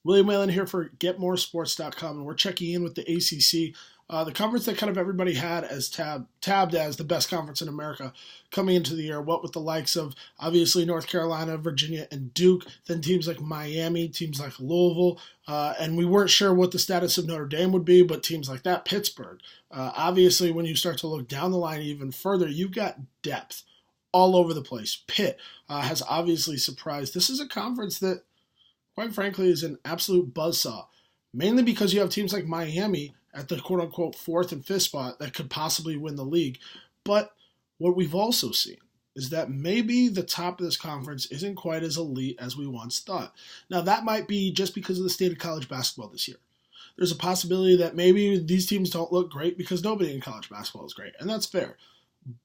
William Whelan here for GetMoreSports.com, and we're checking in with the ACC, the conference that kind of everybody had as tabbed as the best conference in America coming into the year. What with the likes of, obviously, North Carolina, Virginia, and Duke, then teams like Miami, teams like Louisville, and we weren't sure what the status of Notre Dame would be, but teams like that, Pittsburgh. Obviously, when you start to look down the line even further, you've got depth all over the place. Pitt has obviously surprised. This is a conference that, quite frankly, is an absolute buzzsaw, mainly because you have teams like Miami at the quote-unquote fourth and fifth spot that could possibly win the league. But what we've also seen is that maybe the top of this conference isn't quite as elite as we once thought. Now, that might be just because of the state of college basketball this year. There's a possibility that maybe these teams don't look great because nobody in college basketball is great, and that's fair.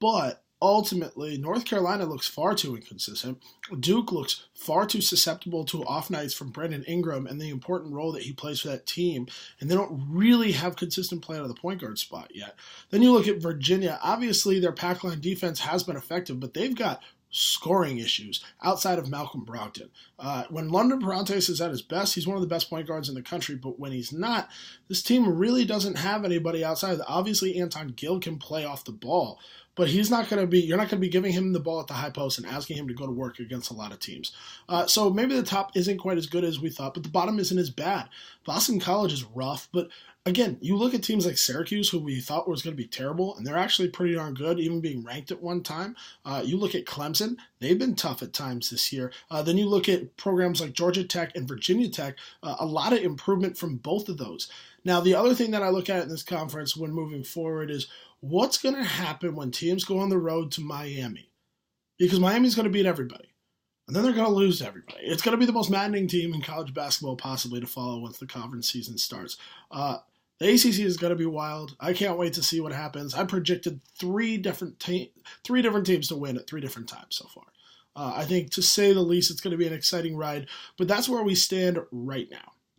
But ultimately, North Carolina looks far too inconsistent. Duke looks far too susceptible to off nights from Brandon Ingram and the important role that he plays for that team, and they don't really have consistent play out of the point guard spot yet. Then you look at Virginia. Obviously, their pack line defense has been effective, but they've got scoring issues outside of Malcolm Brogdon. When London Perrantes is at his best, he's one of the best point guards in the country, but when he's not, this team really doesn't have anybody outside. Obviously, Anton Gill can play off the ball, but you're not going to be giving him the ball at the high post and asking him to go to work against a lot of teams. So maybe the top isn't quite as good as we thought, but the bottom isn't as bad. Boston College is rough, but again, you look at teams like Syracuse, who we thought was going to be terrible, and they're actually pretty darn good, even being ranked at one time. You look at Clemson, they've been tough at times this year. Then you look at programs like Georgia Tech and Virginia Tech, a lot of improvement from both of those. Now, the other thing that I look at in this conference when moving forward is what's going to happen when teams go on the road to Miami? Because Miami's going to beat everybody. And then they're going to lose to everybody. It's going to be the most maddening team in college basketball possibly to follow once the conference season starts. The ACC is going to be wild. I can't wait to see what happens. I predicted three different teams to win at 3 different times so far. I think, to say the least, it's going to be an exciting ride. But that's where we stand right now.